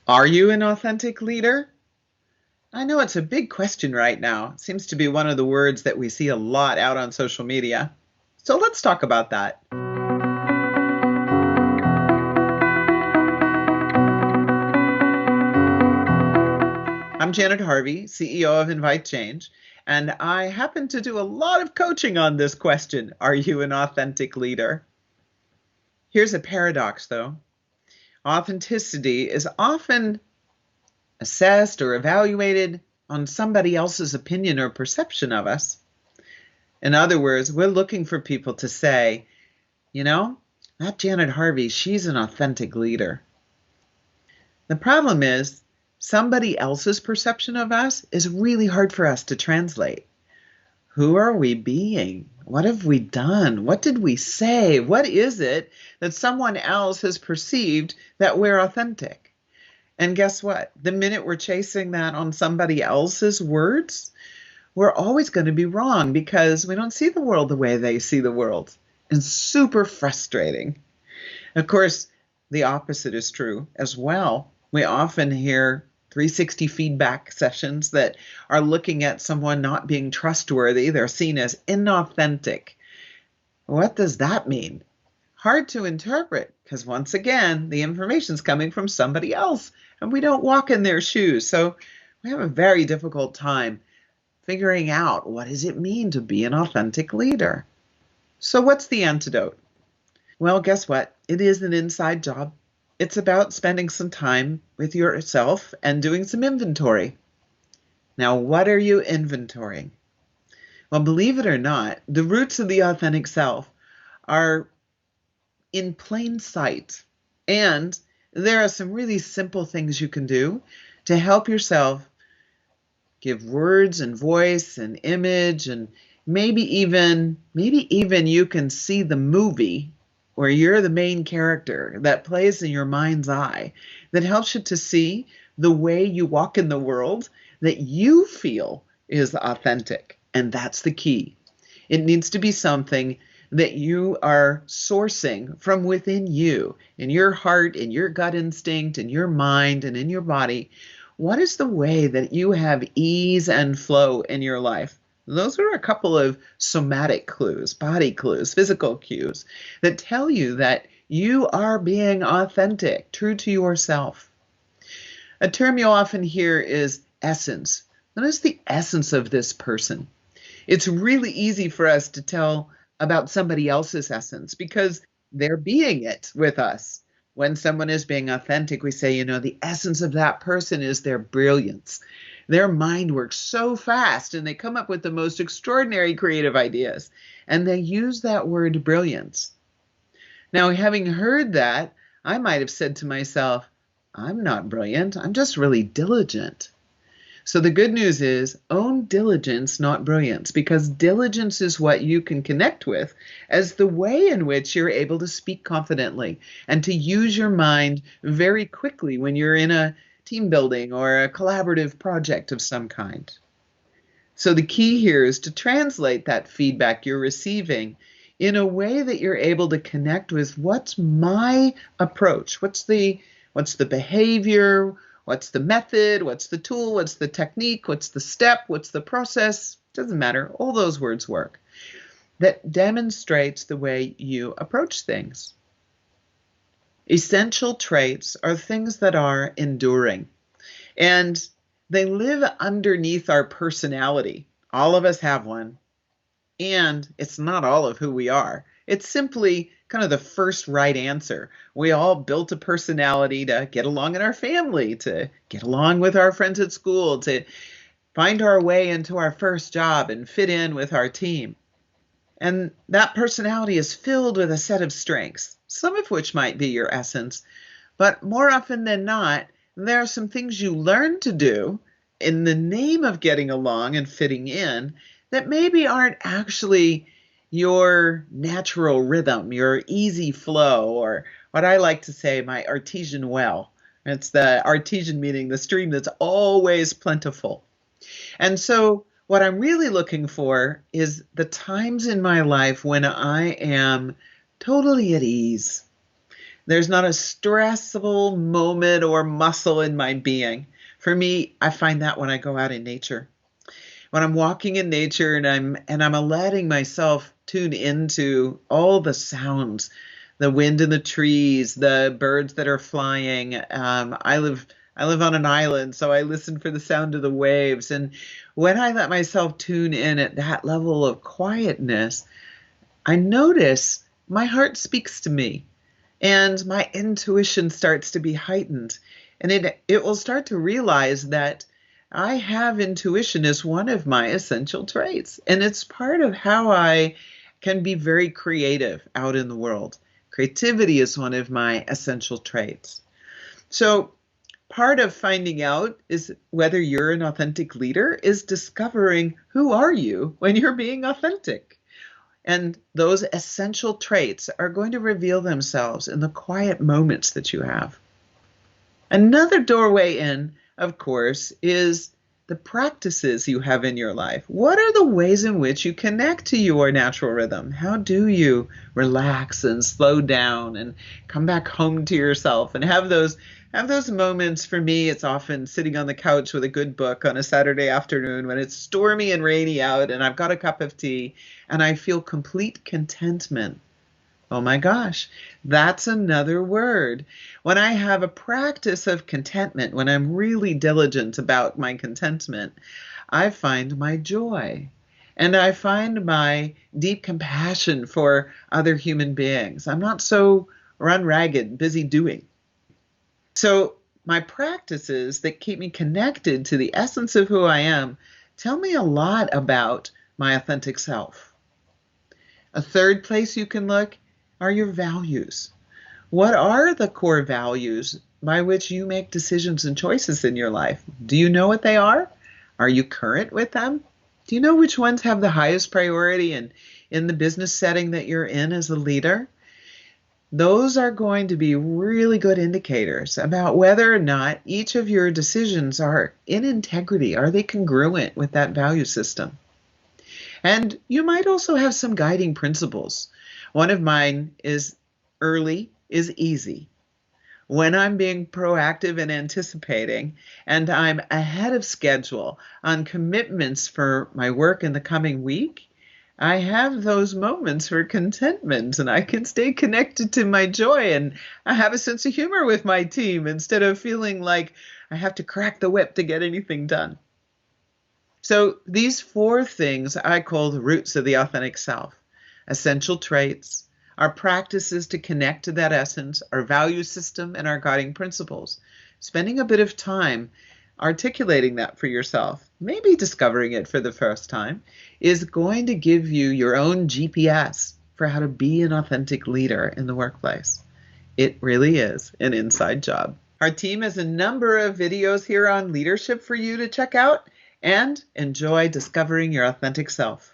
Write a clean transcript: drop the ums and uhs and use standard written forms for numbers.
Are you an authentic leader? I know it's a big question right now. It seems to be one of the words that we see a lot out on social media. So let's talk about that. I'm Janet Harvey, CEO of inviteCHANGE, and I happen to do a lot of coaching on this question. Are you an authentic leader? Here's a paradox, though. Authenticity is often assessed or evaluated on somebody else's opinion or perception of us. In other words, we're looking for people to say, that Janet Harvey, she's an authentic leader. The problem is, somebody else's perception of us is really hard for us to translate. Who are we being? What have we done? What did we say? What is it that someone else has perceived that we're authentic? And guess what? The minute we're chasing that on somebody else's words, we're always going to be wrong because we don't see the world the way they see the world. And super frustrating. Of course, the opposite is true as well. We often hear 360 feedback sessions that are looking at someone not being trustworthy. They're seen as inauthentic. What does that mean? Hard to interpret because once again, the information's coming from somebody else and we don't walk in their shoes. So we have a very difficult time figuring out what does it mean to be an authentic leader. So what's the antidote? Well, guess what? It is an inside job. It's about spending some time with yourself and doing some inventory. Now, what are you inventorying? Well, believe it or not, the roots of the authentic self are in plain sight. And there are some really simple things you can do to help yourself give words and voice and image, and maybe even you can see the movie where you're the main character that plays in your mind's eye that helps you to see the way you walk in the world that you feel is authentic. And that's the key. It needs to be something that you are sourcing from within you, in your heart, in your gut instinct, in your mind, and in your body. What is the way that you have ease and flow in your life? Those are a couple of somatic clues, body clues, physical cues that tell you that you are being authentic, true to yourself. A term you'll often hear is essence. What is the essence of this person? It's really easy for us to tell about somebody else's essence because they're being it with us. When someone is being authentic, we say, the essence of that person is their brilliance. Their mind works so fast and they come up with the most extraordinary creative ideas. And they use that word brilliance. Now, having heard that, I might have said to myself, I'm not brilliant. I'm just really diligent. So the good news is own diligence, not brilliance, because diligence is what you can connect with as the way in which you're able to speak confidently and to use your mind very quickly when you're in a team building or a collaborative project of some kind. So the key here is to translate that feedback you're receiving in a way that you're able to connect with what's my approach, what's the behavior, what's the method? What's the tool? What's the technique? What's the step? What's the process? Doesn't matter. All those words work. That demonstrates the way you approach things. Essential traits are things that are enduring, and they live underneath our personality. All of us have one, and it's not all of who we are. It's simply kind of the first right answer. We all built a personality to get along in our family, to get along with our friends at school, to find our way into our first job and fit in with our team. And that personality is filled with a set of strengths, some of which might be your essence. But more often than not, there are some things you learn to do in the name of getting along and fitting in that maybe aren't actually your natural rhythm, your easy flow, or what I like to say, my artesian well. It's the artesian meaning the stream that's always plentiful. And so what I'm really looking for is the times in my life when I am totally at ease. There's not a stressful moment or muscle in my being. For me, I find that when I go out in nature. When I'm walking in nature and I'm letting myself tune into all the sounds, the wind in the trees, the birds that are flying. I live on an island, so I listen for the sound of the waves. And when I let myself tune in at that level of quietness, I notice my heart speaks to me and my intuition starts to be heightened. And it will start to realize that I have intuition as one of my essential traits. And it's part of how I can be very creative out in the world. Creativity is one of my essential traits. So part of finding out is whether you're an authentic leader is discovering who are you when you're being authentic. And those essential traits are going to reveal themselves in the quiet moments that you have. Another doorway in, of course, is the practices you have in your life. What are the ways in which you connect to your natural rhythm? How do you relax and slow down and come back home to yourself and have those moments? For me, it's often sitting on the couch with a good book on a Saturday afternoon when it's stormy and rainy out and I've got a cup of tea and I feel complete contentment. Oh my gosh, that's another word. When I have a practice of contentment, when I'm really diligent about my contentment, I find my joy and I find my deep compassion for other human beings. I'm not so run ragged, busy doing. So my practices that keep me connected to the essence of who I am tell me a lot about my authentic self. A third place you can look are your values. What are the core values by which you make decisions and choices in your life? Do you know what they are? Are you current with them? Do you know which ones have the highest priority in the business setting that you're in as a leader? Those are going to be really good indicators about whether or not each of your decisions are in integrity. Are they congruent with that value system? And you might also have some guiding principles. One of mine is early is easy. When I'm being proactive and anticipating, and I'm ahead of schedule on commitments for my work in the coming week, I have those moments for contentment and I can stay connected to my joy and I have a sense of humor with my team instead of feeling like I have to crack the whip to get anything done. So these four things I call the roots of the authentic self. Essential traits, our practices to connect to that essence, our value system, and our guiding principles. Spending a bit of time articulating that for yourself, maybe discovering it for the first time, is going to give you your own GPS for how to be an authentic leader in the workplace. It really is an inside job. Our team has a number of videos here on leadership for you to check out and enjoy discovering your authentic self.